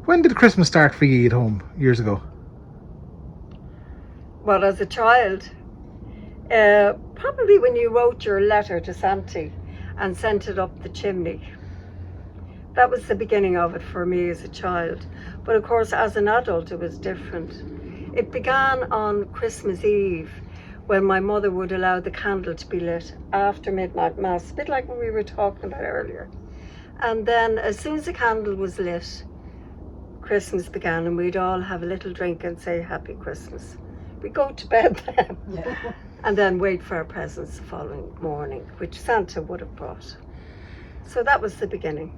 When did Christmas start for you at home years ago? Well, as a child, probably when you wrote your letter to Santa and sent it up the chimney. That was the beginning of it for me as a child. But of course, as an adult, it was different. It began on Christmas Eve, when my mother would allow the candle to be lit after midnight mass, a bit like what we were talking about earlier. And then as soon as the candle was lit, Christmas began, and we'd all have a little drink and say Happy Christmas. We'd go to bed then, and then wait for our presents the following morning, which Santa would have brought. So that was the beginning.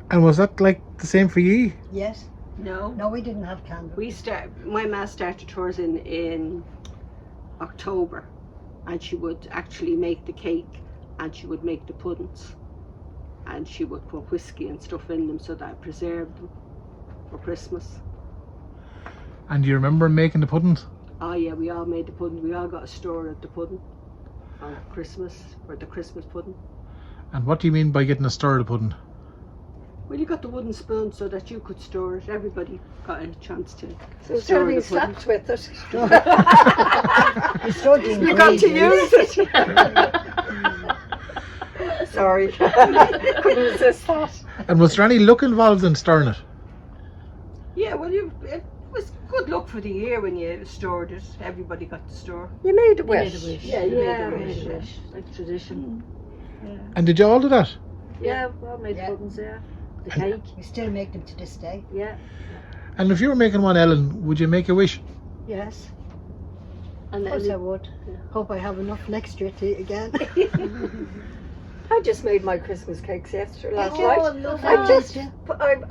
And was that like the same for you? Yes. No. No, we didn't have candles. My ma started hers in October, and she would actually make the cake, and she would make the puddings, and she would put whiskey and stuff in them so that I preserved them for Christmas. And do you remember making the puddings? Oh yeah, we all made the pudding. We all got a store of the pudding on Christmas, or the Christmas pudding. And what do you mean by getting a stir of the pudding? Well, you got the wooden spoon so that you could store it. Everybody got a chance to So store being the pudding. slapped with it. You got to use it. Sorry, couldn't resist that. And was there any luck involved in stirring it? Yeah, well, it was good luck for the year when you stored it. Everybody got to store. You made a wish. Yeah, you made a made wish. a wish. Like tradition. And did you all do that? Yeah, well, made puddings, yeah. The cake. We still make them to this day. Yeah. And if you were making one, Ellen, would you make a wish? Yes. And Of course I then would. Hope I have enough next year to eat again. I just made my Christmas cakes last Oh, night. lovely. I just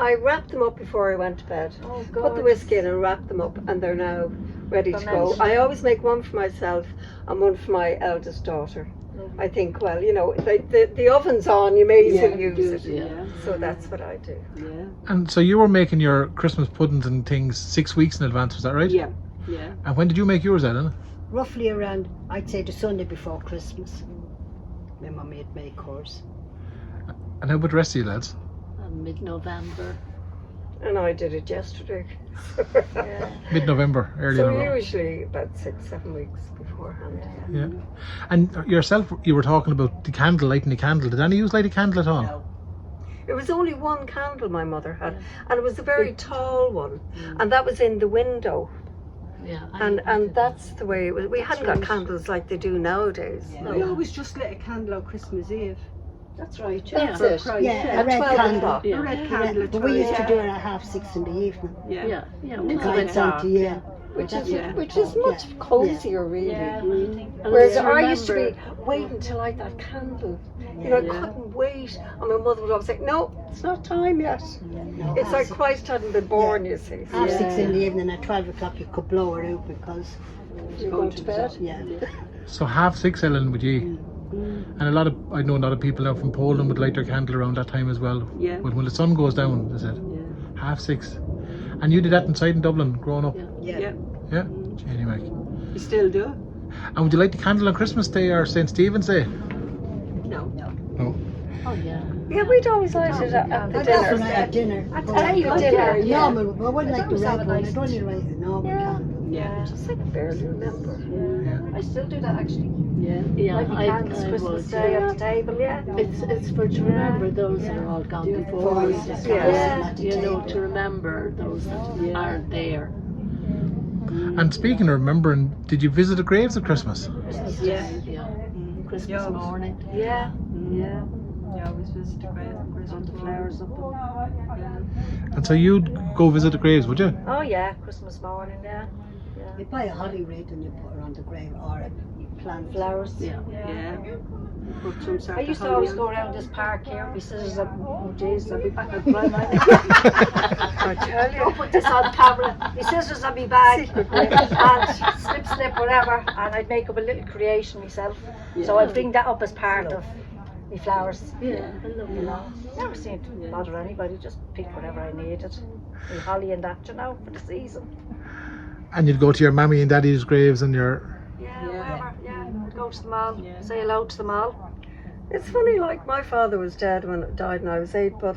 I wrapped them up before I went to bed. oh Put the whiskey in and wrapped them up, and they're now ready to go. I always make one for myself and one for my eldest daughter. I think, well, you know, the oven's on, you may as well use it. Yeah. So that's what I do. Yeah. And so you were making your Christmas puddings and things 6 weeks in advance, was that right? Yeah. Yeah. And when did you make yours, Ellen? Roughly around, I'd say, the Sunday before Christmas. My mummy would make hers. And how about the rest of you lads? Mid-November. And I did it yesterday. Yeah. Mid-November, early So November. usually about 6-7 weeks beforehand. Yeah. And yourself, you were talking about the candle, lighting the candle. Did any of you light a candle at all? No. It was only one candle my mother had, and it was a very tall one, and that was in the window. Yeah. And that's the way it was. We hadn't got right. candles like they do nowadays. Yeah. No. We always just lit a candle on Christmas Eve. That's right. That's Yeah. it. Christ, Yeah, a At red 12 candle. o'clock. Yeah. A red candle at But we used to 12. do it at 6:30 in the evening. Yeah. Yeah. Yeah. It's To a get bit Santa, yeah. Which is Yeah. which is much cozier, really. And Whereas I I used to be remember- waiting to light that candle. You know, I Yeah. couldn't wait, and my mother would always say, "No, it's not time yet." No, It's like Christ hadn't been born, you see. half 6 in the evening at 12 o'clock you could blow it out because, You're going to bed. yeah. So 6:30, Ellen, with you. And I know a lot of people now from Poland would light their candle around that time as well. Yeah. When the sun goes down, they said. Yeah. 6:30. And you did that inside in Dublin, growing up? Yeah. Yeah. Yeah? Jenny Mac. You still do? And would you light the candle on Christmas Day or St. Stephen's Day? No. No. Oh yeah. Yeah, we'd always light it at the I'd often dinner. at dinner. At but the dinner, yeah. Normal, but I wouldn't like the red one. I'd only like the normal Yeah. candle. Yeah. Just I can barely remember. I still do that actually. Yeah. Yeah. Like the candles, Christmas Day at the table, yeah. It's for to remember those that are all gone before us. Yeah. You know, to remember those that aren't there. And speaking of remembering, did you visit the graves at Christmas? Yeah. Yeah. Christmas Yeah. morning. Yeah, yeah. You always visit the grave on On Christmas the flowers up. And so you'd go visit the graves, would you? Oh yeah, Christmas morning, yeah. You buy a holly wreath and you put her on the grave, or you plant flowers. Yeah. Yeah. Put some sort I of used to holly always on. go around this park here. My sisters, oh jeez, I'll be back at the I tell I'll you. put this on camera. My sisters on my bag and slip, whatever, and I'd make up a little creation myself. So I'd bring that up as part of my flowers. Yeah. You know, never seemed to bother anybody. Just pick whatever I needed. My holly and that, you know, for the season. And you'd go to your mammy and daddy's graves and your... Yeah, whatever. Yeah, I'd go to them all. Yeah. Say hello to them all. It's funny, like my father was dead died when I was 8, but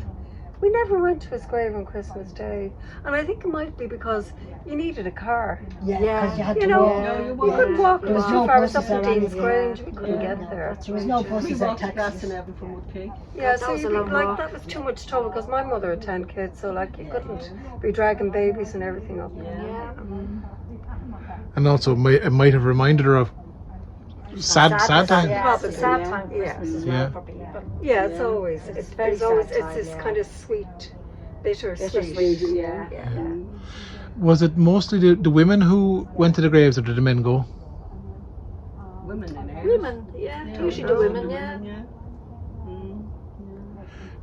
We never went to his grave on Christmas Day, and I think it might be because you needed a car. Yeah, Yeah. because you had You to know, walk. No, you We walked. couldn't walk. It There was was too no far. It was up buses to or Dean's anything. Grange. We couldn't Yeah. get there. There was no We buses or walked to taxis. Glastonbury from Woodcake. Yeah, That so was you'd a be long like, walk. that was too much trouble because my mother had 10 kids, so like you couldn't be dragging babies and everything up. Yeah. And also, it might have reminded her of sad times. Yeah, Probably. it's a sad Yeah. time Yeah. Christmas as Yeah. well for people. Yeah, it's always, It's it's very there's always, sad it's time, this yeah. kind of sweet, bittersweet. Bittersweet, Yeah. Yeah. Was it mostly the women who went to the graves, or did the men go? Women in there. Women, yeah, usually the women, yeah.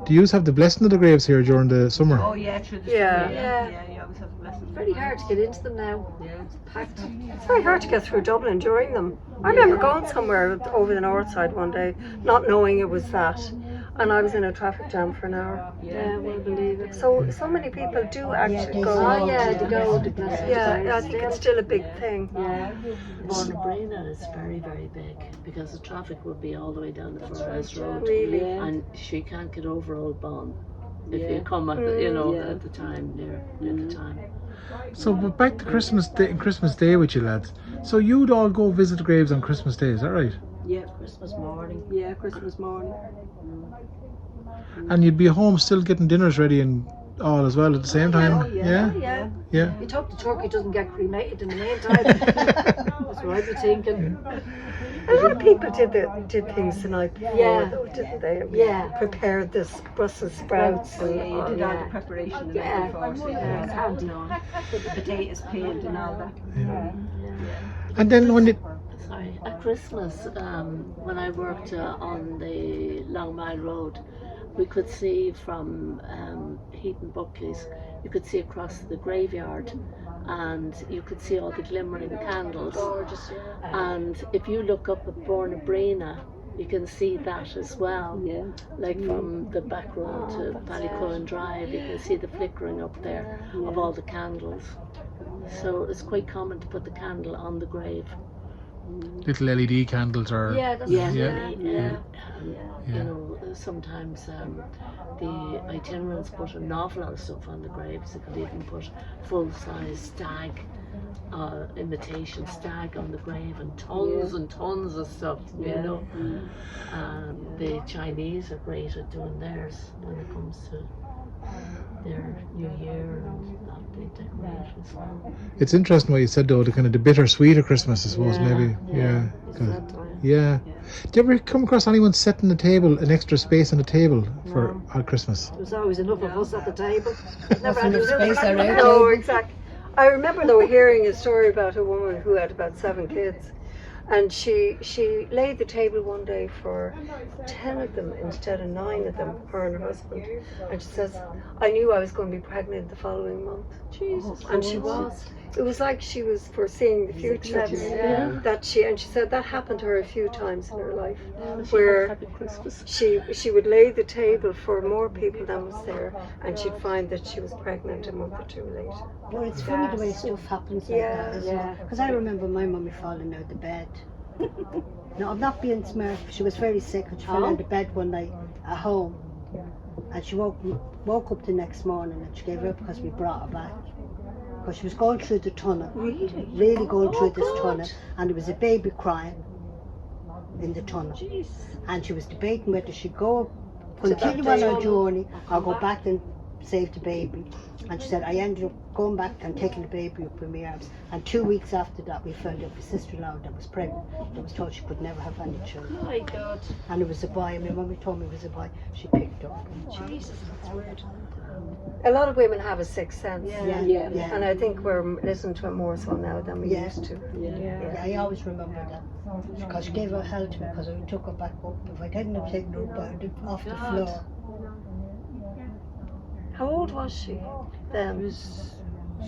Do you have the blessing of the graves here during the summer? Oh yeah, through the Yeah. summer, Yeah. Yeah, you always have the blessing. It's very hard to get into them now. Yeah. Packed. It's very hard to get through Dublin during them. I remember going somewhere over the north side one day, not knowing it was that, and I was in a traffic jam for an hour. Yeah, we'll believe it. So many people do actually they go. do. Oh yeah, to go to Glastonbury. Yeah, I think it's still a big thing. Yeah. Bornabrina is very, very big because the traffic would be all the way down the Forest Road. Really. And she can't get over Old Bon if Yeah. you come at the, Yeah. at the time, near the time. So, but back to Christmas Day with you lads. So you'd all go visit the graves on Christmas Day, is that right? Yeah. Christmas morning. Yeah, Christmas morning. And you'd be home still getting dinners ready and all as well at the same time. Oh, yeah. Yeah. You hope the turkey doesn't get cremated in the meantime. That's what I'd be thinking. A lot of people did things the night before, Yeah. though, didn't they? Yeah. Prepared this Brussels sprouts So and yeah, you did all yeah. the preparation the Yeah. night before, so Yeah, it's it's handy on. Put the potatoes peeled and all that. And then when it Sorry, at Christmas, when I worked on the Long Mile Road, we could see from Heaton Buckley's, you could see across the graveyard, and you could see all the glimmering candles. Gorgeous, yeah. And if you look up at Bornabrina, you can see that as well. Yeah. Like from the back road to Ballycoan Drive, you can see the flickering up there of all the candles. So it's quite common to put the candle on the grave. little LED candles are Yeah, that's Yeah, Yeah. yeah. Yeah. You know, sometimes the itinerants put an awful lot of stuff on the graves. They could even put full-size stag, imitation stag on the grave, and tons and tons of stuff. You know, the Chinese are great at doing theirs when it comes to their New Year and that they decorate as well. It's interesting what you said though, the kind of the bittersweet of Christmas, I suppose, maybe. Yeah. It's 'Cause- that time. yeah. Do you ever come across anyone setting the table, an extra space on the table for at Christmas? There was always enough of us at the table. Never had enough space to around. No, exactly. I remember though hearing a story about a woman who had about 7 kids, and she laid the table one day for 10 of them instead of 9 of them, her and her husband. And she says, I knew I was going to be pregnant the following month. Jesus. And she was. It was like she was foreseeing the future. Yeah. That she said that happened to her a few times in her life, Where where Happy Christmas. she would lay the table for more people than was there, and she'd find that she was pregnant a month or 2 later. Well, it's funny the way stuff happens like Yeah. that as well. Because I remember my mummy falling out of bed. No, I'm not being smart. She was very sick and she fell out of bed one night at home. And she woke up the next morning and she gave her up because we brought her back. Because she was going through the tunnel. Really going through this tunnel. And there was a baby crying in the tunnel. And she was debating whether she'd go continue on her journey or go back and save the baby. And she said, I ended up going back and taking the baby up in my arms. And 2 weeks after that, we found out my sister-in-law that was pregnant. That was told she could never have any children. My God. And it was a boy. My mummy told me it was a boy. She picked up. Jesus, that's weird. A lot of women have a sixth sense. Yeah, Yeah. yeah. And I think we're listening to it more so now than we Yeah. used to. Yeah, I always remember that. Because she gave her hell to me because I took her back up. If I didn't have taken her up, I would have off the God. floor. How old was she then?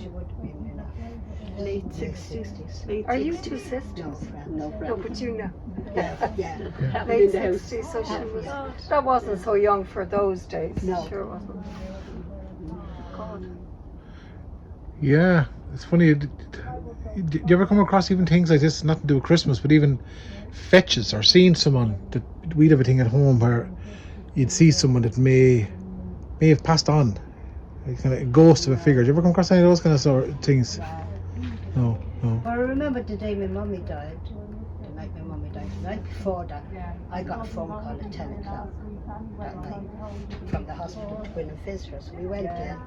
She would have been in her Late 60s. Are you 2 sisters? No, friend. No No, friend. but you know. Yeah, yeah. Happened Late in the house. 60s, so she was. That wasn't so young for those days. No. Sure wasn't. God. Yeah, it's funny. Do you ever come across even things like this, nothing to do with Christmas, but even fetches or seeing someone that we'd have a thing at home where you'd see someone that may may have passed on, like kind of a ghost of a figure. Did you ever come across any of those kind of sort of things? No. But I remember the day my mummy died, the night my mummy died, the night before that, I got a phone call at 10 o'clock that night from the hospital to go in and visit her. So we went in,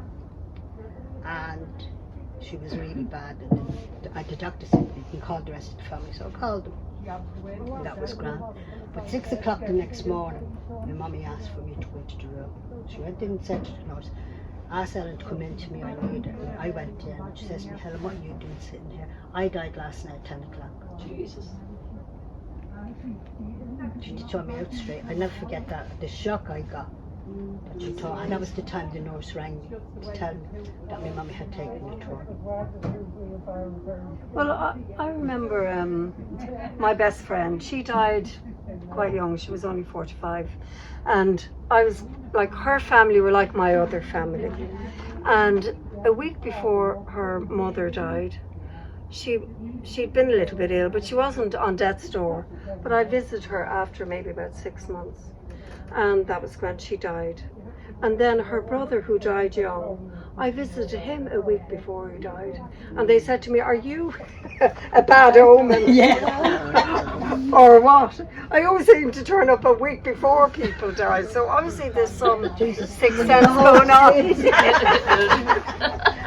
and she was really bad. And then the doctor said we can call the rest of the family, so I called them. And that was grand. But 6 o'clock the next morning, my mummy asked for me to go into the room. She went in and said to the nurse, asked Ellen to come in to me, I need her. And I went in, and she says to me, Helen, what are you doing sitting here? I died last night at 10 o'clock. Jesus. She told me out straight. I never forget that, the shock I got. That she told, and that was the time the nurse rang me to tell me that my mummy had taken the tour. Well, I remember my best friend. She died quite young. She was only 45, and I was like, her family were like my other family. And a week before her mother died, she'd been a little bit ill, but she wasn't on death's door. But I visited her after maybe about 6 months, and that was when she died. And then her brother, who died young, I visited him a week before he died, and they said to me, are you a bad omen? Or what? I always seem to turn up a week before people die, so obviously there's some sixth sense going on.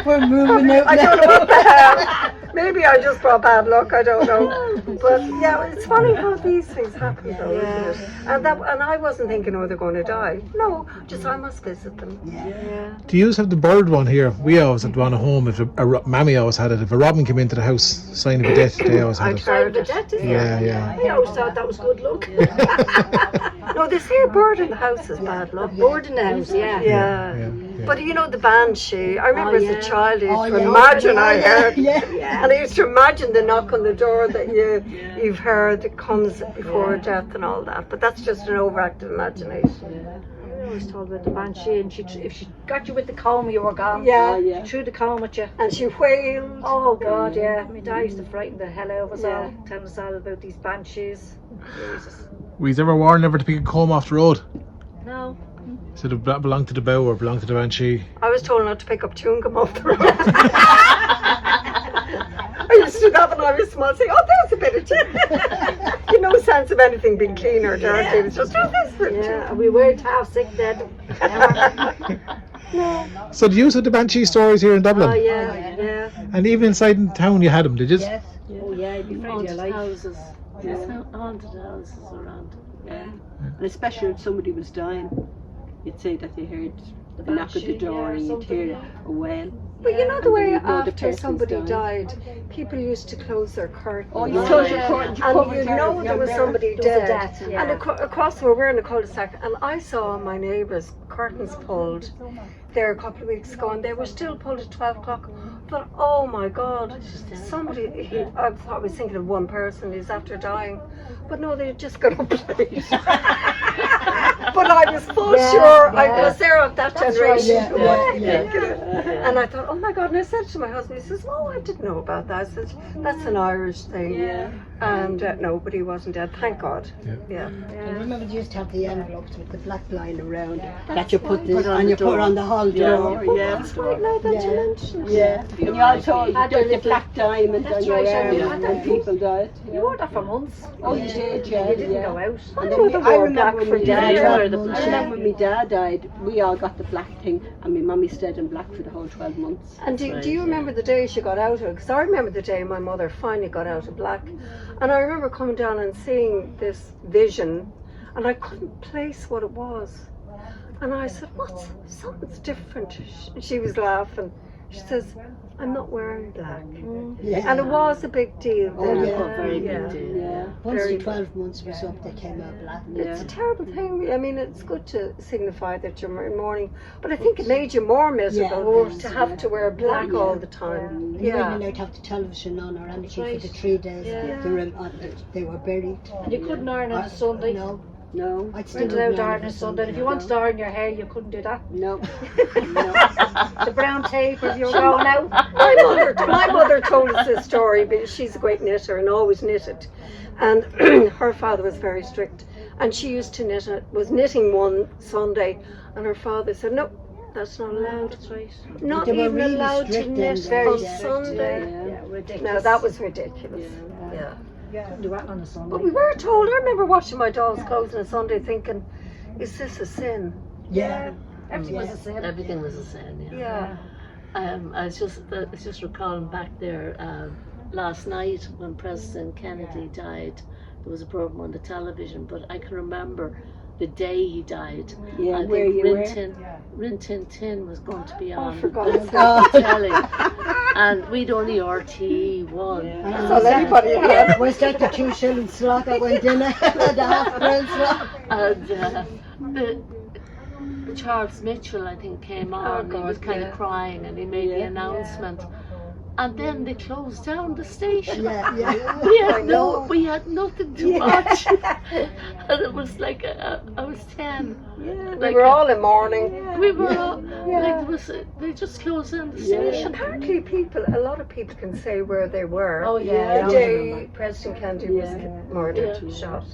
We're moving out I don't know what the hell. Maybe I just brought bad luck, I don't know. But yeah, it's funny how these things happen though, isn't it? And I wasn't thinking, oh, they're going to die. No, just I must visit them. Yeah. Do you have the bird one here? We always had one at home. If Mammy always had it. If a robin came into the house, sign of a death, they always had it. Heard it. Yeah. I always thought that was good luck. No, they say a bird in the house is bad luck. Bird in the house, yeah. But you know the banshee, I remember as a child I used to yeah. imagine I heard, Yeah. and I used to imagine the knock on the door that you've heard that comes before death and all that, but that's just an overactive imagination. I always told about the banshee, and if she got you with the comb, you were gone. Yeah. She threw the comb at you. And she wailed. Oh God, yeah. My dad used to frighten the hell out of us all, telling us all about these banshees. Jesus. Were you ever warned never to pick a comb off the road? No. Said it belonged to the bow or belonged to the banshee. I was told not to pick up chewing gum off the road. I used to do that when I was small, saying, oh, there's a bit of chewing. You no sense of anything being clean or dirty. It was just, oh, there's a bit of chewing. And we weren't half sick then. So do you have the banshee stories here in Dublin? Oh, yeah. And even inside in town you had them, did you? Yes. Oh yeah, you'd be afraid of your Haunted life. houses. There's haunted houses around. Yeah. And especially when somebody was dying, you'd say that you heard a knock at the door and you'd hear a wail. But you know the And way then you'd know the after person's somebody dying. died, people used to close their curtains. Oh, you close your curtains, you And cover you your know curtains. there was somebody There was a dead. death, yeah. And across the road, we're in a cul-de-sac, and I saw my neighbours' curtains pulled there a couple of weeks ago, and they were still pulled at 12 o'clock. But oh my God, somebody, I thought I was thinking of one person who's after dying, but no, they had just got up late. But I was full sure I was there of that generation. who wasn't thinking it. And I thought, oh my God, and I said to my husband, he says, oh, I didn't know about that. I said, that's an Irish thing. And no, but he wasn't dead, thank God. Yeah. I remember you used to have the envelopes with the black line around that you put on the hall door. That's right, now that you mention it. Yeah. And you all told Had the a black diamond on your arm when people died. You wore that for months. Oh, you did, yeah. You didn't go out. And Oh, then they I wore remember black when for my dad dinner. died. I remember when my dad died, we all got the black thing, and my mummy stayed in black for the whole 12 months. And do you remember the day she got out of it? Because I remember the day my mother finally got out of black. And I remember coming down and seeing this vision, and I couldn't place what it was. And I said, something's different. She was laughing. She says, I'm not wearing black. Yeah. And it was a big deal. Oh, then. yeah. Very big deal. Yeah. Once Very the 12 months was up, they came out black. It's a terrible thing. I mean, it's good to signify that you're in mourning, but I think it made you more miserable to have to wear black all the time. You weren't allowed to have the television on or anything for the 3 days they were buried. And you couldn't iron on a Sunday. No. No. I'd still Weren't have allowed to iron iron on a Sunday. If you wanted to iron your hair, you couldn't do that. No. The brown tape if you were going out. My mother told us this story because she's a great knitter and always knitted. And her father was very strict. And she used to was knitting one Sunday, and her father said, no, That's not allowed. That's right. Not They were even really allowed to strict knit then, on yeah. Sunday. Yeah, ridiculous. No, that was ridiculous. Yeah. Yeah. Do that on a Sunday. But we were told, I remember washing my doll's clothes on a Sunday thinking, is this a sin? Yeah. Everything was a sin. Everything was the same. Yeah. I was just recalling back there last night when President Kennedy died. There was a program on the television, but I can remember the day he died. Yeah, I where think you were. Rin Tin Tin was going to be on I forgot. the telly, and we'd only RTE one. Yeah. So anybody had. Was that the 2 shilling slot that went in it? The half-crown slot? And the Charles Mitchell, I think, came on. God, He was kind of crying, and he made the announcement. And then they closed down the station. Yeah, yeah. We had nothing to watch, and it was like I was 10. We Like, were all in mourning. We were all, like they just closed down the station. Apparently a lot of people can say where they were. Oh, yeah. The day President Kennedy was murdered, shot.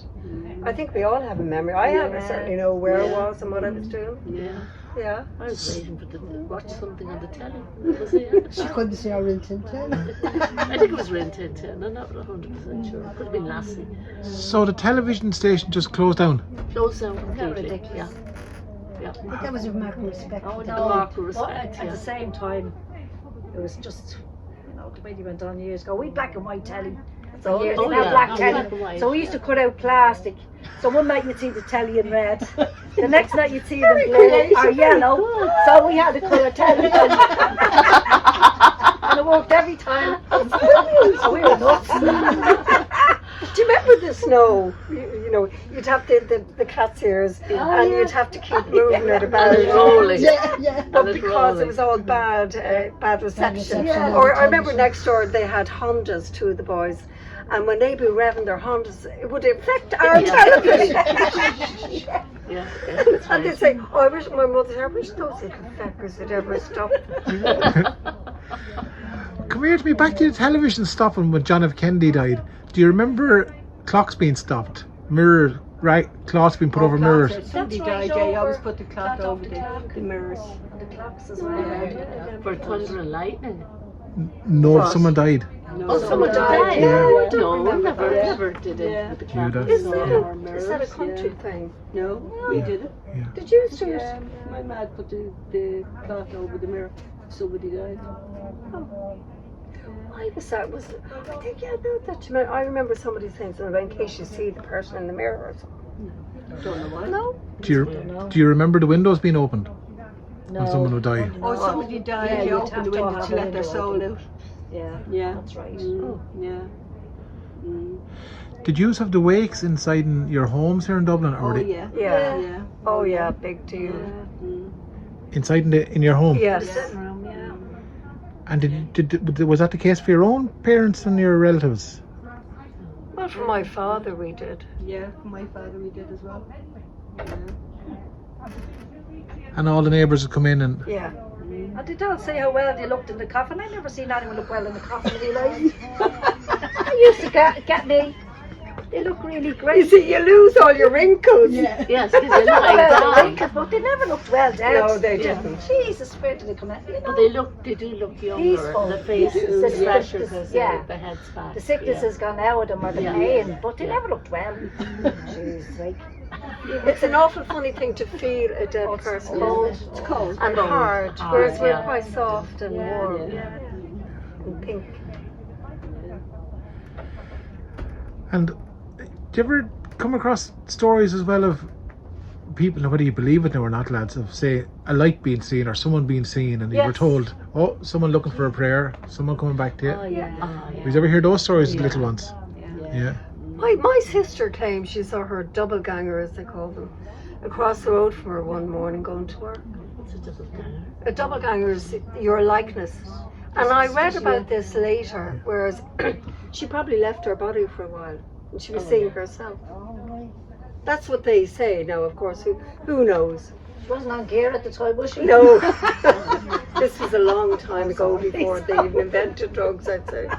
I think we all have a memory. I have. I certainly know where I was and what I was doing. Yeah, Yeah. I was waiting to watch something on the telly. Was it? She couldn't see her in Tintin. I think it was Rin Tin Tin. I'm not 100% sure. It could have been Lassie. So the television station just closed down. Closed down completely. ridiculous. Yeah. I think that was a mark of respect. Oh, for the no. Mark of But respect. at Yeah. the same time, it was just, the way they went on years ago. We black and white telly. So years, oh, now yeah. black Oh, telly. black and white, So we used to cut out plastic. So one night you'd see the telly in red. The next night you'd see it in blue or yellow. So we had a colour telly. And it worked every time. So we were nuts. Do you remember the snow? You know, you'd have the cat's ears and you'd have to keep moving it about. And it's rolling. Yeah. But And it's because rolling. it was all bad reception. reception, yeah. Or I remember next door they had Hondas, 2 of the boys. And when they'd be revving their Hondas, it would affect our television. Yeah, that's And they'd right. say, oh, I wish those little feckers would ever stop. Come here to me, back to the television stopping when John F. Kennedy died. Do you remember clocks being stopped? Mirror, right? Clocks being put over mirrors. Somebody That's right, died, yeah, you always over- put the clock clock over over the clock. the mirrors. And the clocks as well. For thunder and lightning. No, someone died. Oh, someone died. Yeah. I don't No, remember. never did it Yeah. with the You clock. did. Is Our that a mirrors, country yeah. thing? No, we did it. Did you do it? Yeah, my dad put the cloth over the mirror. Somebody died. I was that was I think about that. I remember somebody saying something about in case you see the person in the mirror or something. Don't know why. No. Do you remember the windows being opened when someone would die? Oh, somebody died. Yeah, you you'd opened have the to window have to the let their window soul open. out. Yeah, Yeah. that's right. Yeah. Mm. Did you have the wakes inside in your homes here in Dublin, or Oh were they yeah. Yeah. Yeah. Oh yeah, big deal. Mm. inside in your home? Yes. Room, yeah. And was that the case for your own parents and your relatives? Well, for my father we did. Yeah. My father, we did as well. Yeah. And all the neighbours would come in and Yeah. And they don't say how well they looked in the coffin. I never seen anyone look well in the coffin in their life. I used to get me. They look really You great. see, you lose all your wrinkles. Yeah. Yes, because they look Well, like the down. wrinkles, but they never looked well dead. No, they didn't. Jesus, where did they come out? You know, But they do look younger. Peaceful. The face is Yes. fresher Yes. because Yeah. the head's back. the sickness has gone out of them or the Yeah. pain, but they Yeah. never looked well. Jeez, like. It's an awful funny thing to feel a dead person. cold. It's cold. And Cold. hard, Hard, whereas we're yeah. quite soft and warm Yeah. and pink. And do you ever come across stories as well of people, now whether you believe it now or not, lads, of say a light being seen or someone being seen and you were Yes. told, oh, someone looking for a prayer, someone coming back to you? Oh yeah. Did you ever hear those stories, the little ones? Yeah. Yeah. My sister claims she saw her double ganger, as they call them, across the road from her one morning going to work. What's a double ganger? A double ganger is your likeness. And I read about this later, whereas she probably left her body for a while and she was seeing herself. That's what they say. Now, of course, who knows? She wasn't on gear at the time, was she? No. This was a long time ago before they even invented drugs, I'd say.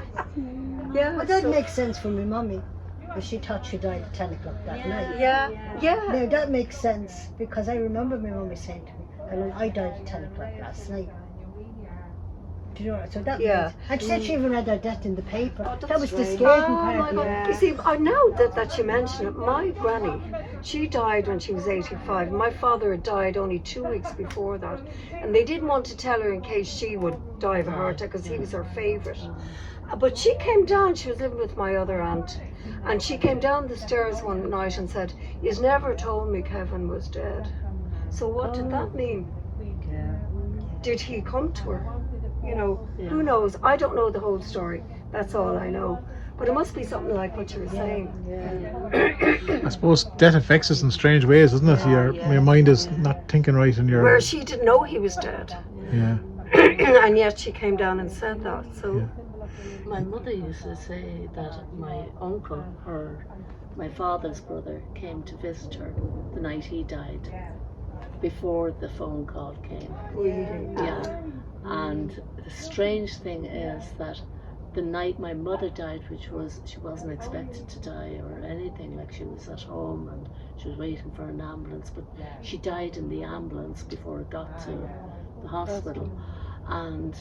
Yeah. But that so- makes sense for my mummy, because she thought she died at 10 o'clock that night. Yeah. Yeah. Now that makes sense, because I remember my mummy saying to me, And I died at 10 o'clock last night. Do you know what? So that Yeah. was, and she said she even read her death in the paper. Oh, that was the Oh scary my part. God. You see, I know that you mention it. My granny, she died when she was 85. My father had died only 2 weeks before that. And they didn't want to tell her in case she would die of a heart attack because he was her favourite. But she came down, she was living with my other aunt. And she came down the stairs one night and said, "You've never told me Kevin was dead." So what did that mean? Did he come to her? You know, who knows? I don't know the whole story. That's all I know. But it must be something like what you were saying. I suppose death affects us in strange ways, doesn't it? Your mind is not thinking right, and your Where she didn't know he was dead. yeah. And yet she came down and said that. So My mother used to say that my uncle, my father's brother, came to visit her the night he died, before the phone call came. Yeah. And the strange thing is that the night my mother died, she wasn't expected to die or anything, like she was at home and she was waiting for an ambulance, but she died in the ambulance before it got to the hospital. And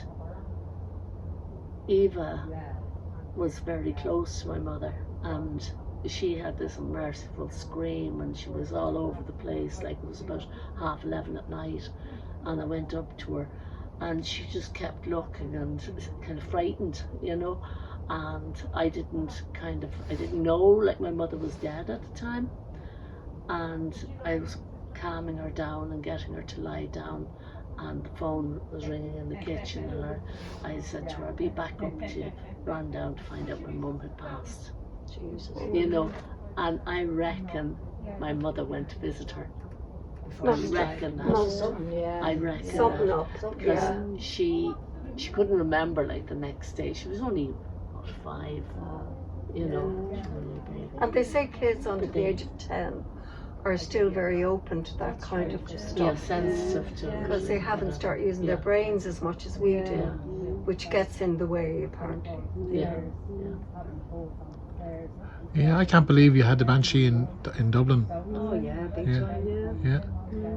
Eva was very close to my mother, and she had this unmerciful scream, and she was all over the place, like it was about 11:30 at night. And I went up to her, and she just kept looking and kind of frightened, you know. And I didn't know, like, my mother was dead at the time, and I was calming her down and getting her to lie down. And the phone was ringing in the kitchen, and I said to her, "I'll be back up to you." Ran down to find out my mum had passed. Jesus. You know, and I reckon my mother went to visit her. I reckon that. I reckon something that. up. Because she couldn't remember, like, the next day. She was only, what, 5, you know. She was only a baby. And they say kids under the age of 10 are still very open to that kind of Yeah, stuff. sensitive to it. Because they haven't started using their brains as much as we do, which gets in the way, apparently. Yeah. Yeah, I can't believe you had the Banshee in Dublin. Oh yeah, big Yeah. time, yeah. Yeah.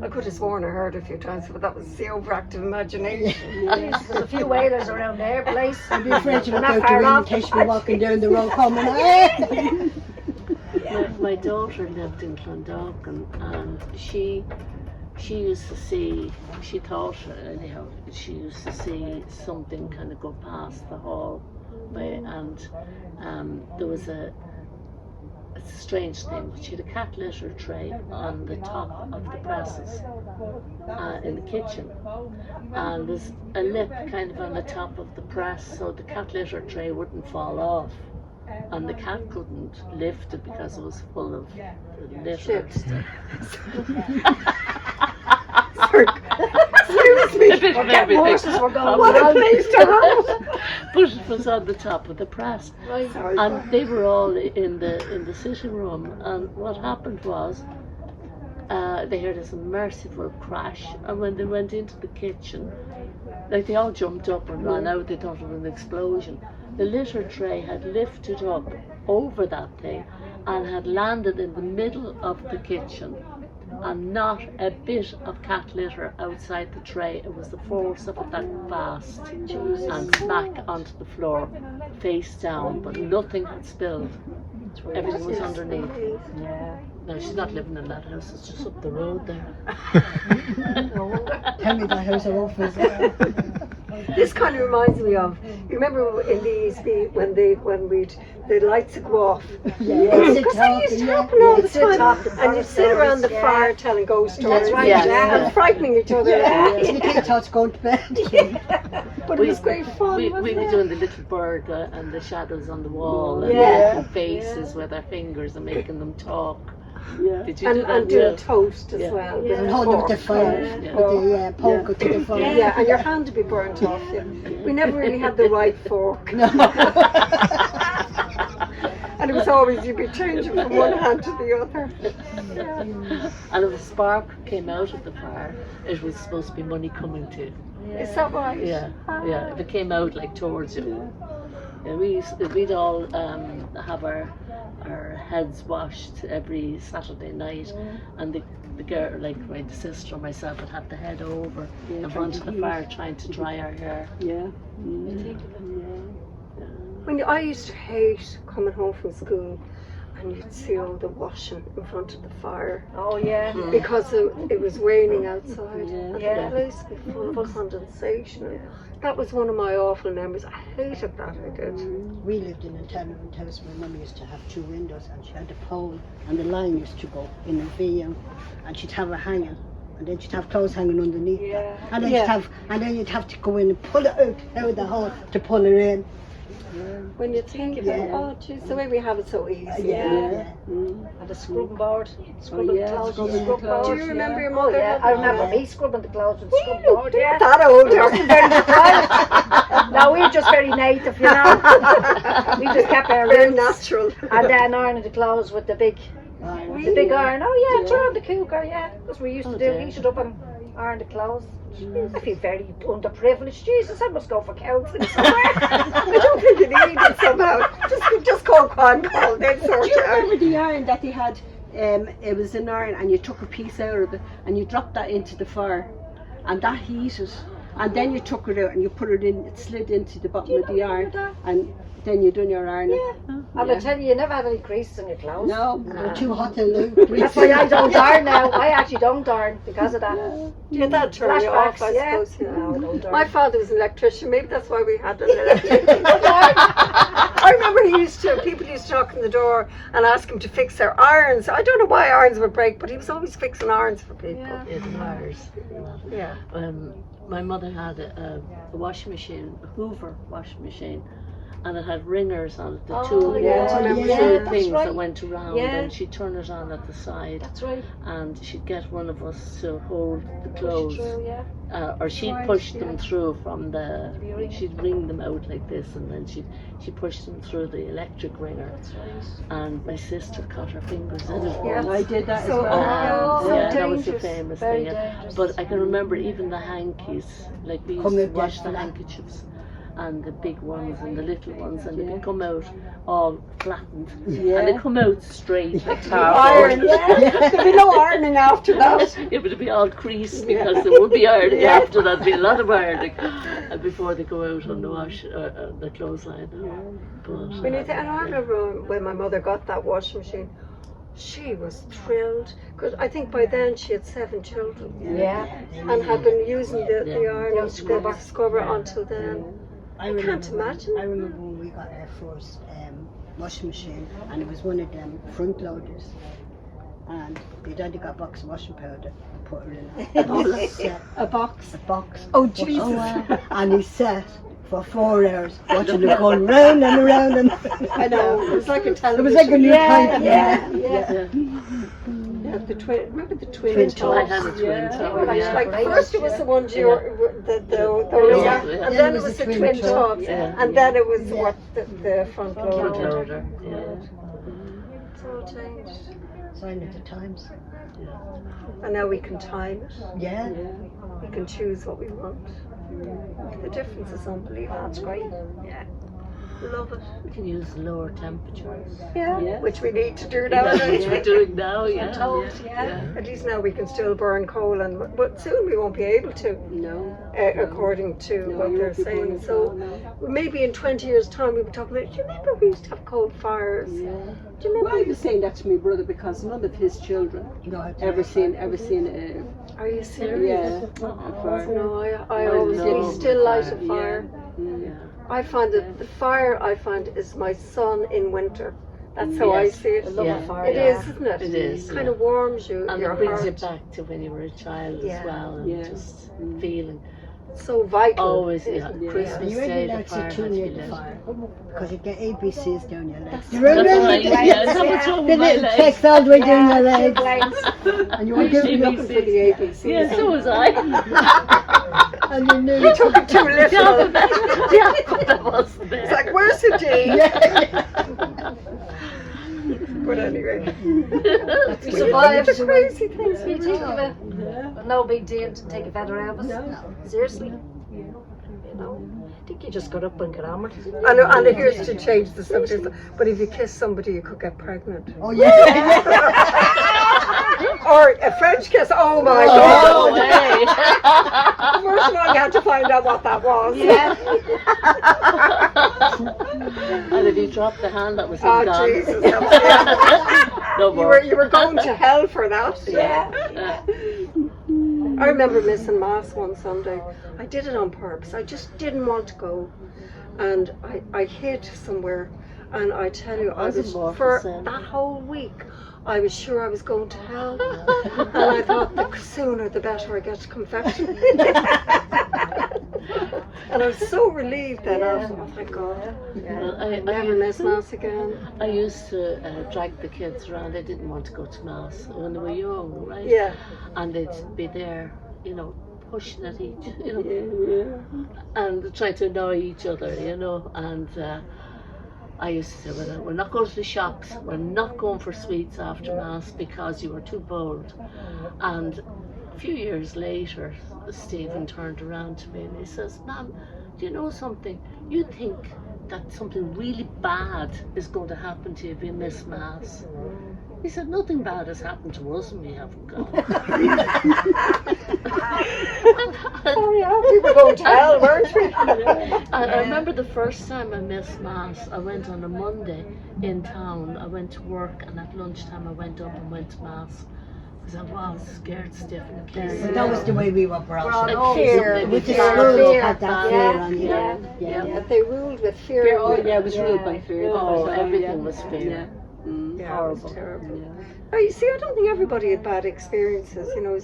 I could have sworn I heard a few times, but that was the overactive imagination. There's a few whalers around their place. I'd be afraid to look Not out the far window in off. case you're walking down the road coming. My daughter lived in Clondalkin, and she used to see, she thought anyhow, she used to see something kind of go past the hallway, and there was it's a strange thing, but she had a cat litter tray on the top of the presses in the kitchen, and there's a lip kind of on the top of the press so the cat litter tray wouldn't fall off. And the cat couldn't lift it because it was full of litter. Excuse me. Horses were going What a wild. place to have. But it was on the top of the press, and they were all in the sitting room. And what happened was, they heard this merciful crash, and when they went into the kitchen, like, they all jumped up and ran out. They thought it was an explosion. The litter tray had lifted up over that thing and had landed in the middle of the kitchen, and not a bit of cat litter outside the tray. It was the force of it that fast, and smack onto the floor, face down, but nothing had spilled. Everything was underneath. Yeah. No, she's not living in that house, it's just up the road there. Tell me that house I won't visit. This kind of reminds me of, you remember in when the lights would go off? Yeah, Because they used to happen all the time. And you'd sit around the Yeah. fire telling ghost stories. That's right, yeah. And frightening each other. The kids thought going to bed. But it was great fun, We'd wasn't be it? doing the little bird and the shadows on the wall, and Yeah. making faces with our fingers and making them talk. Did you And, do that? and doing Yeah. toast as Yeah. well. And with a hold them with the fork. fire, Yeah. with the poker to the fire. Yeah, and your hand would be burnt off. Yeah. We never really had the right fork. No. And it was always, you'd be changing from one hand to the other. And if a spark came out of the fire, it was supposed to be money coming to you. Is that right? Yeah, yeah. If it came out like towards you. Yeah, we'd all have our heads washed every Saturday night, and the girl, like my sister or myself, would have to head over in front of the fire trying to dry our hair. Yeah. I used to hate coming home from school and you'd see all the washing in front of the fire Oh yeah. because it was raining outside and Yeah. the place would be full of condensation. And that was one of my awful memories. I hated that, I did. We lived in a tenement house. My mum used to have 2 windows, and she had a pole, and the line used to go in a V, and she'd have it hanging, and then she'd have clothes hanging underneath that. And then you'd have to go in and pull it out of the hole to pull it in. When you think about it, oh jeez, the way we have it so easy. And the scrubbing board, scrubbing the clothes with the yeah. scrub board. Do you remember your Oh mother? yeah, I remember me scrubbing the clothes with the scrub board. Yeah. That older. No, we were just very native, you know. We just kept our Very roots. natural. And then ironing the clothes with the big iron. Oh yeah, throw on the cooker, yeah. Because we used to do heat it up and iron the clothes. I feel very underprivileged. Jesus, I must go for counselling somewhere. I don't think you need it somehow. Just call crime call, then sort Do you it out. remember the iron that they had? It was an iron, and you took a piece out of it, and you dropped that into the fire, and that heated. And then you took it out and you put it in. It slid into the bottom of the iron, and then you done your ironing. And I tell you, you never had any creases in your clothes. No. They're too hot to lose. That's why I don't iron now. I actually don't iron because of that. Yeah, that turned you off, I Flashbacks, suppose. Yeah. No, I don't iron. My father was an electrician. Maybe that's why we had an electrician. I remember people used to knock on the door and ask him to fix their irons. I don't know why irons would break, but he was always fixing irons for people. It matters. Yeah. My mother had a washing machine, a Hoover washing machine, and it had ringers on it, the two that's things right. that went around, Yeah. and she'd turn it on at the side, That's right. and she'd get one of us to hold the Push it clothes, through, yeah. or she'd push them through from the, she'd wring them out like this, and then she'd push them through the electric wringer, That's right. and my sister cut her fingers in it. Yeah. I did that So- as well. And, so yeah, that was a dangerous. famous Very thing. dangerous. But I can remember even the hankies, like we used Come to out wash dead the flat. handkerchiefs, and the big ones and the little ones, and they'd come out all flattened, and they come out straight like Iron, cardboard. There'd be no ironing after that. It would be all creased because there would be ironing after that. There'd be a lot of ironing before they go out on the wash, the clothesline. But, When you and I remember when my mother got that washing machine, she was thrilled because I think by then she had 7 children Yeah. and had been using the iron The scrubber. scrubber until then. I can't imagine. I remember when we got our first washing machine, and it was one of them front loaders, and the daddy got a box of washing powder and put it in it. A box. A box. Oh Jesus! And he sat for 4 hours watching it going round and around and I know. It was like a it television. was like a new type. Yeah, the twin. Remember the twin Twin tops? I had a twin top, yeah. Like first it was the ones you Yeah. and then it was the twin tops, Yeah. and then it was what the front front loader. loader, yeah. It's all changed, Sign of the times. and now we can time it. Yeah. We can choose what we want. The difference is unbelievable. That's great. Yeah, love it. We can use lower temperatures. Yeah, which we need to do That's nowadays. what we're doing now, yeah. Toast, yeah. At least now we can still burn coal, but soon we won't be able to. No. According to what you they're won't be saying. burning So coal, no. maybe in 20 years' time we'll be talking about, do you remember we used to have coal fires? Yeah. Do you Well, I remember? was saying that to my brother because none of his children No, ever seen Are you serious? a fire. No, I always, know. we still light a fire. Yeah. I find that the fire I find is my sun in winter. That's how I Yes. see it. I love Yeah. a fire. It yeah. is, isn't it? It is, Kind yeah. of warms you, And your it brings heart. you back to when you were a child Yeah. as well, and Yeah. just feeling. It's so vital. Always, yeah. isn't it? Christmas You Day, really the like to fire too had near to be the lit. fire because you get ABCs down your legs. That's right, yeah. That's what's wrong The with my little legs. text all the way down your legs. Legs. And you were doing Looking for the ABC. Yeah, so was I. and you knew it. Took it too little. Yeah, that wasn't there. It's like, where's the D? Yeah. But anyway, We we survived. the crazy things we You think do. of it? No big deal to take a feather out of us. Seriously. You know, I think you just got up and got on with it. And here's to change the subject. But if you kiss somebody, you could get pregnant. Oh yeah. Or a French kiss. Oh my No God. way. First of all, you had to find out what that was. Yeah. And if you dropped the hand, that was him Oh gone. Jesus! That was, yeah. No You more. were going to hell for that. Yeah. I remember missing mass one Sunday. I did it on purpose. I just didn't want to go, and I hid somewhere. And I tell you, I Was it was mortal for sin? that whole week. I was sure I was going to hell, and I thought the sooner the better I get to confession. And I was so relieved then. I was, oh thank God, Well, never miss mass again. I used to drag the kids around. They didn't want to go to mass when they were young, right? Yeah. And they'd be there, you know, pushing at each, you know, Yeah. and trying to annoy each other, you know. And I used to say, well, we're not going to the shops. We're not going for sweets after mass because you were too bold. And a few years later, Stephen turned around to me and he says, Ma'am, do you know something? You think that something really bad is going to happen to you if you miss mass. He said, nothing bad has happened to us and we haven't gone. Oh yeah, we were going to hell, weren't we? I remember the first time I missed mass, I went on a Monday in town. I went to work and at lunchtime I went up and went to mass. Because I was scared stiff in the case. But that was the way we were brought up. Fear. With the Fear. school had that fear Yeah. on you. Yeah. Yeah, they ruled with fear. Oh yeah, it was ruled by fear. Oh, everything was fear. Yeah. Yeah, it was Horrible. terrible. Oh, you see, I don't think everybody had bad experiences. You know,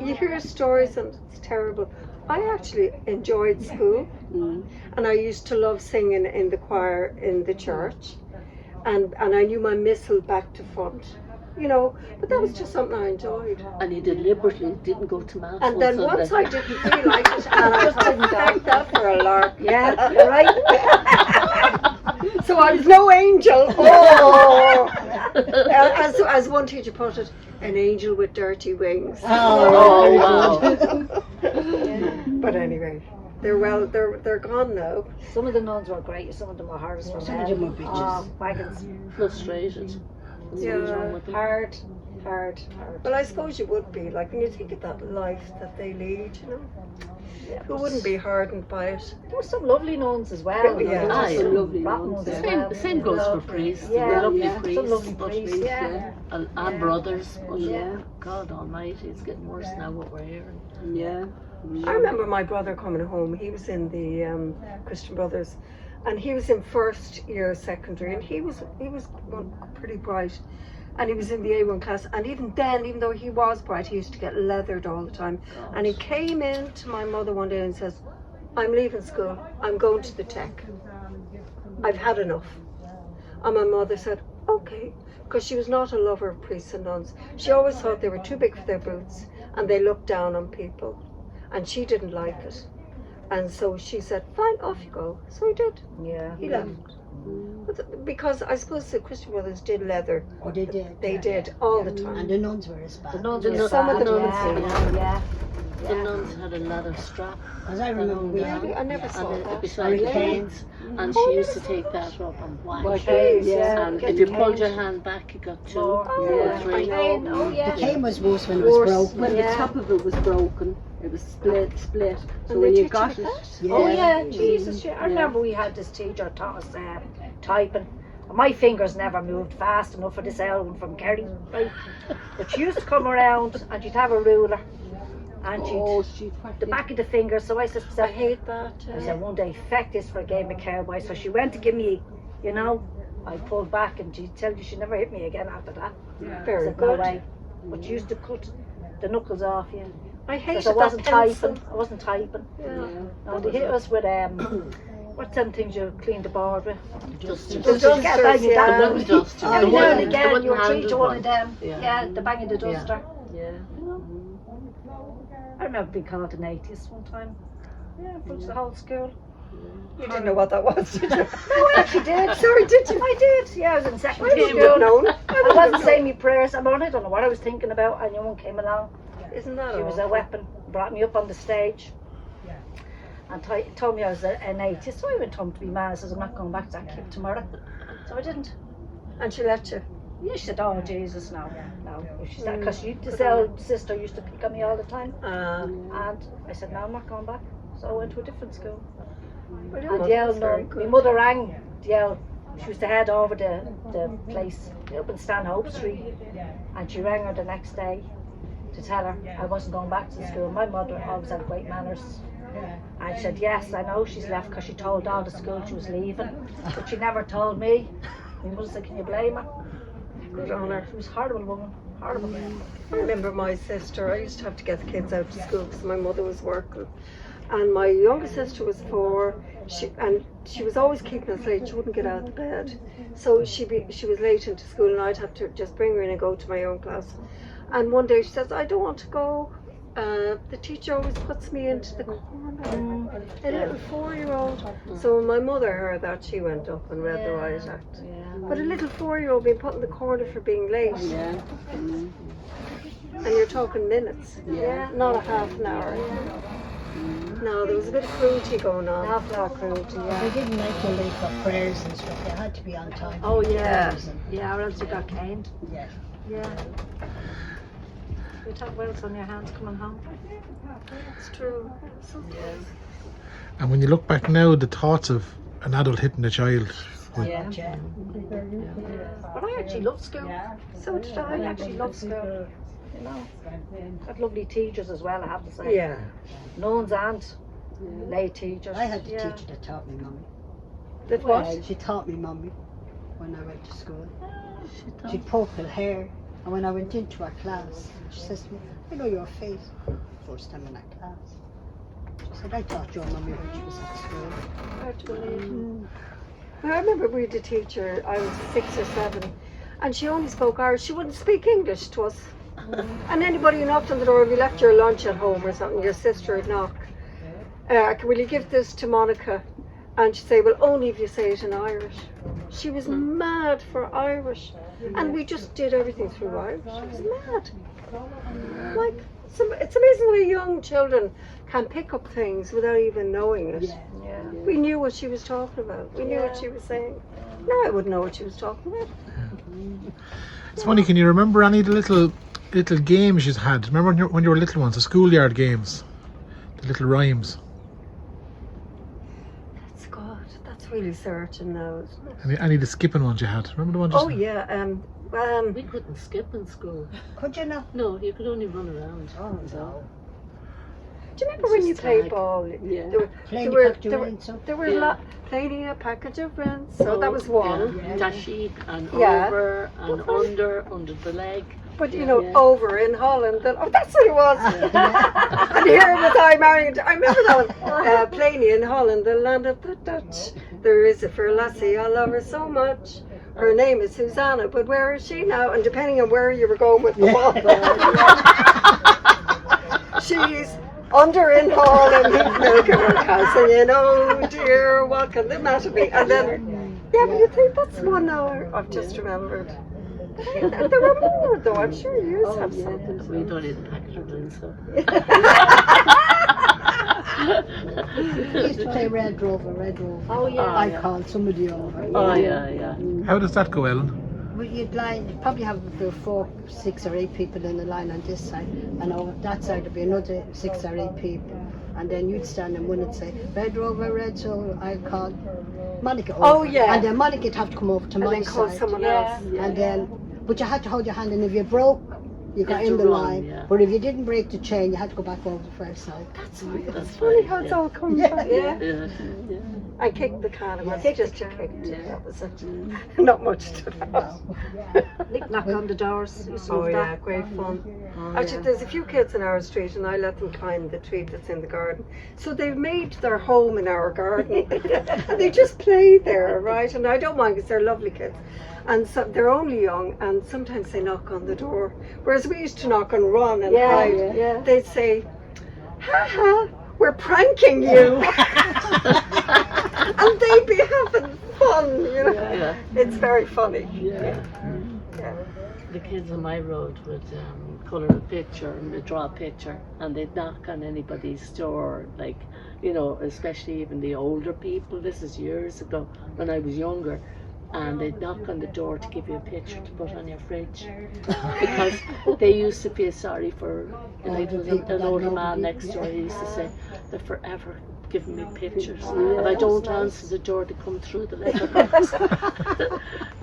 you hear stories and it's terrible. I actually enjoyed school, and I used to love singing in the choir in the church, and I knew my missile back to front. You know, but that was just something I enjoyed. And he deliberately didn't go to mass. And then once I didn't feel like it, and I just didn't take that for a lark. Yeah, you're right. So I was no angel. Oh, as one teacher put it, an angel with dirty wings. Oh, wow. But anyway, they're gone now. Some of the nuns were great, some of them were hard as well. Some of them were bitches. Oh, wagons. Frustrated. Yeah. Hard. Well, I suppose you would be, like, when you think of that life that they lead, you know, who wouldn't be hardened by it? There were some lovely nuns as well. Yeah. There were Aye. some Lovely rotten nuns, ones as Same, well. the same goes for priests. Yeah, Lovely yeah. priests. Some lovely but- priests, yeah. And brothers. But Yeah. God almighty, it's getting worse now what we're hearing. Yeah. I remember my brother coming home. He was in the Christian Brothers, and he was in first year secondary, and he was pretty bright, and he was in the A1 class. And even then, even though he was bright, he used to get leathered all the time. And he came in to my mother one day and says, "I'm leaving school. I'm going to the tech. I've had enough." And my mother said, "Okay," because she was not a lover of priests and nuns. She always thought they were too big for their boots and they looked down on people, and she didn't like it. And so she said, "Fine, off you go." So he did. Yeah. He left. Because I suppose the Christian Brothers did leather. Oh, they did. They did all the time. And the nuns were as bad. The nuns The were nuns- some of bad, the nuns, yeah. The nuns had a leather strap. As I remember, we had Really? I never saw And that. beside the Really? canes, and she used to take that up and whack. Yeah. And Get if you the pulled your canes. hand back, you got two More. or Yeah. three. Cane, oh the yeah. cane was worse when it was broken. When Yeah. the top of it was broken, it was split. So And when they you teach got you it, that? Oh yeah, Jesus, yeah. I remember we had this teacher taught us typing. My fingers never moved fast enough for this Elwyn from Kerry, right? But she used to come around and she'd have a ruler and she'd the back of the finger. So I said to I myself, hate that. I said, one day, feck this for a game of cowboy. So she went to give me, you know, I pulled back and she tell you she never hit me again after that. I Very said, go good. away. But she used to cut the knuckles off you. I hated Because I wasn't that pencil. typing. I wasn't typing. Yeah. No, they hit us with what's them things you clean the board with? Dusters. The Just get dusters, bang it yeah. down. The wooden dusters. Oh, Every The now and wooden- the again wooden you were treated handled to one of them. Yeah. Yeah, the banging the duster. Yeah. I remember being called an atheist one time. Yeah, in front of the whole school. You didn't know what that was, did you? No, I actually did. Sorry, did you? I did. Yeah, I was in I secondary wouldn't have school. known. I wasn't saying my prayers. I'm on it. I don't know what I was thinking about. And one came along. Isn't that She was a weapon. Brought me up on the stage. And told me I was an atheist. So I went home to be mad. I says, I'm not going back to that keep tomorrow. So I didn't. And she let you. Yeah, she said, oh, Jesus, no. no. She's that because this elder sister used to pick on me all the time, and I said, no, I'm not going back. So I went to a different school. But your And mother Dale, was very my good. mother rang Dale. She was the head over the place up in Stanhope Street, and she rang her the next day to tell her I wasn't going back to the school. My mother always had great manners. And she said, yes, I know she's left because she told all the school she was leaving, but she never told me. My mother said, can you blame her? Good on her. She was a horrible woman, horrible. I remember my sister, I used to have to get the kids out to school because my mother was working. And my younger sister was 4, she was always keeping us late. She wouldn't get out of bed. So she was late into school, and I'd have to just bring her in and go to my own class. And one day she says, I don't want to go. The teacher always puts me into the corner. A little 4-year-old. So when my mother heard that, she went up and read the riot act. But a little 4-year-old being put in the corner for being late. And you're talking minutes. Not a half an hour. No, there was a bit of cruelty going on. Half an hour cruelty, They didn't like you late for prayers and stuff. They had to be on time. Oh yeah, Prayers and- yeah, or else you got caned. Yeah. Yeah. You talk welts on your hands coming home. It's true. Sometimes. And when you look back now, the thoughts of an adult hitting a child. Yeah. But I actually loved school. So did I I. actually loved school. You know, got lovely teachers as well, I have to say. Yeah. Nuns and lay teachers. I had a teacher that taught me mummy. That what? She taught me mummy when I went to school. She had purple hair, and when I went into her class, she says to me, I know your face. First time in that class. She said, I taught your mummy when she was at school. Hard to believe. I remember we had a teacher, I was 6 or 7, and she only spoke Irish. She wouldn't speak English to us. And anybody who knocked on the door, if you left your lunch at home or something, your sister would knock. Will you give this to Monica? And she'd say, well, only if you say it in Irish. She was mad for Irish. And we just did everything through Irish. She was mad. Like, it's amazing how young children can pick up things without even knowing it. Yeah. We knew what she was talking about. We knew what she was saying. Now I wouldn't know what she was talking about. It's funny, can you remember any of the little games you had? Remember when you were little ones, the schoolyard games? The little rhymes? That's good. That's really searching now, isn't it? Any of the skipping ones you had? Remember the ones you Oh yeah. We couldn't skip in school. Could you not? No, you could only run around. Oh, no. Do you remember It's when a you played stag. ball? Yeah. Playing were- the pack there were- and so. There were Yeah. a lot playing a package of rents. So that was one. Yeah. Dashik and Yeah. over and under the leg. But you know, Yeah. over in Holland. Oh, that's what it was. And here was I married. I remember that one. Plainy in Holland, the land of the Dutch. There is a fair lassie, I love her so much. Her name is Susanna, but where is she now? And depending on where you were going with the ball, she's under in Holland, milking her cow, singing, oh dear, what can the matter be? And then, yeah, but you think that's 1 hour. I've just remembered. There were more though, I'm sure you have something. We don't eat packet of drinks, so. We used to play Red Rover. Oh yeah. I called somebody over. Oh yeah. How does that go, Ellen? Well, you'd probably have about 4, 6 or 8 people in the line on this side, and over that side there'd be another 6 or 8 people. And then you'd stand and one would say, Red Rover, Red, so I called Monica over. Oh, yeah. And then Monica'd have to come over to And my then call side. someone Yeah. else. And then, but you had to hold your hand, and if you broke, you got had in to the run, line. yeah. But if you didn't break the chain, you had to go back over the first side. That's That's funny fine, how it's yeah. all comes Yeah. back. Yeah. I kicked the can, it was Yeah. just a kick. That was it. Not much to that. Nick knock on the doors. Used to Oh love yeah, that. great fun. Actually, there's a few kids in our street, and I let them climb the tree that's in the garden. So they've made their home in our garden, and they just play there, right? And I don't mind because they're lovely kids, and so they're only young, and sometimes they knock on the door. Whereas we used to knock and run and hide. Yeah. They'd say, "Ha ha, we're pranking you," and they'd be having fun, you know. Yeah. It's very funny. Yeah. Yeah. The kids on my road would colour a picture and they'd draw a picture and they'd knock on anybody's door, like, you know, especially even the older people. This is years ago when I was younger. and they'd knock on the door to give you a picture to put on your fridge because they used to feel sorry for, like, there was an older man next door. He used to say, they're forever giving me pictures. If I don't answer the door, they come through the letterbox.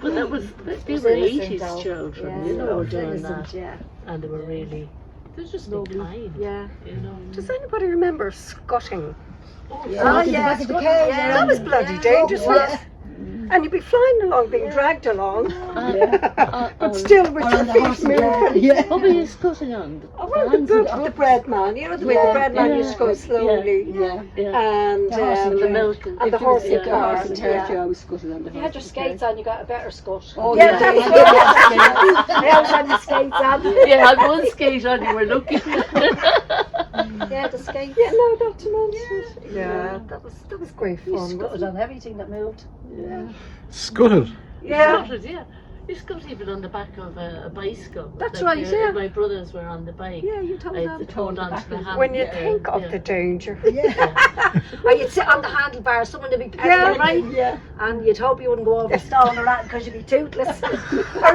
But that was, they were 80s children, you know, doing that. Yeah. And they were really, they were just being kind, Yeah. you know. Does anybody remember scutting? Yeah, That was bloody dangerous. Yeah. And you'd be flying along, being dragged along, but But still with your on the feet horse and moving. carriage. what were you scuttling on? Oh, well, the bread man, you know the way the bread man used to go slowly, Yeah. and The horse and The milk and the horsey yeah. cart. and Yeah. I was scuttled on the If you had your skates on, you got a better scut. Oh, Yeah, that's right. I always had my skates on. Yeah, I had one skate on, you were looking. Yeah, the skates. Yeah, no, not to mention it. Yeah, that was great You fun. scuttled on everything that moved. Scuttled. Yeah. Yeah. You scutt even on the back of a bicycle. That's Like, right, yeah. My brothers were on the bike. Yeah, you told I that. hold on to the handle. When you think of the danger. Or you'd sit on the handlebar, someone would be pedaling, right? Yeah. And you'd hope you wouldn't go over a stone or that because you'd be toothless. I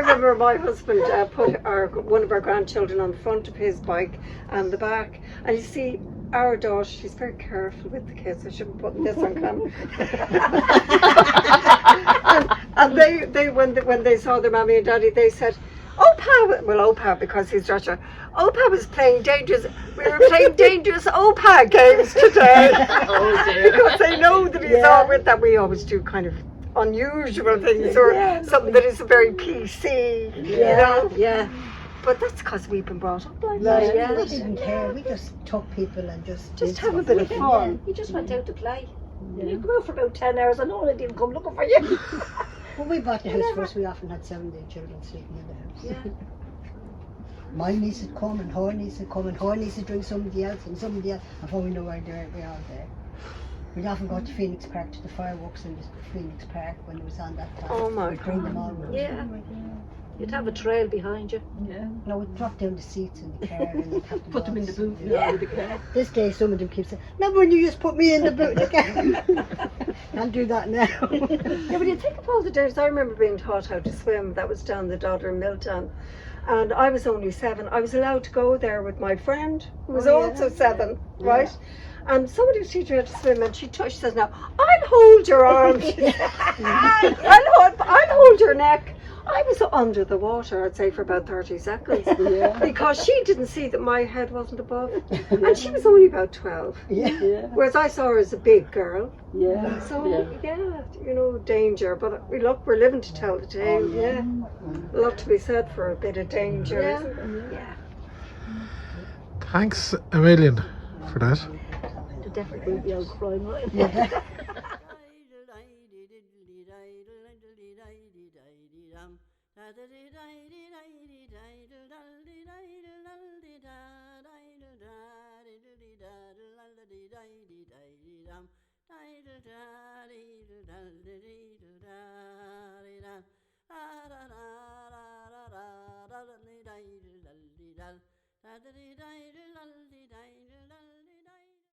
remember my husband put one of our grandchildren on the front of his bike and the back, and you see our daughter, she's very careful with the kids. I shouldn't put this on camera. and they when they saw their mommy and daddy, they said, Opa, because he's Joshua, Opa was playing dangerous. We were playing dangerous Opa games today. Oh dear. Because they know that he's all with that. We always do kind of unusual things or something that is very PC, you know. Yeah. But that's because we've been brought up like Right, that. Yeah. we didn't care. We just took people and just did Just have a stuff bit with of them. fun. You just went out to play. You come out for about 10 hours and no one didn't come looking for you. When we bought the house first, we often had 7 day children sleeping in the house. My niece would come and her niece would come and her niece would bring somebody else and somebody else. And before we know where we are there. We'd often go to Phoenix Park to the fireworks in the Phoenix Park when it was on that time. Oh my We'd bring them all with us. Yeah. You'd have a trail behind you. No, we'd drop down the seats in the car and we'd have them Put them in the all boot. sit- Yeah. The car. This day some of them keep saying, no, when you just put me in the boot again. Can't do that now. Yeah, but you think of all the days. I remember being taught how to swim. That was down the Dodder in Milltown. And I was only 7. I was allowed to go there with my friend, who was also 7, right? And somebody was teaching her how to swim, and she says, "Now I'll hold your arm. I'll hold your neck." I was under the water, I'd say, for about 30 seconds because she didn't see that my head wasn't above, and she was only about 12. Whereas I saw her as a big girl. So you know, danger. But we're living to tell the tale. A lot to be said for a bit of danger. Isn't there? Thanks a million for that. To definitely be out crying right. Da da da da da da da da da da da da da da da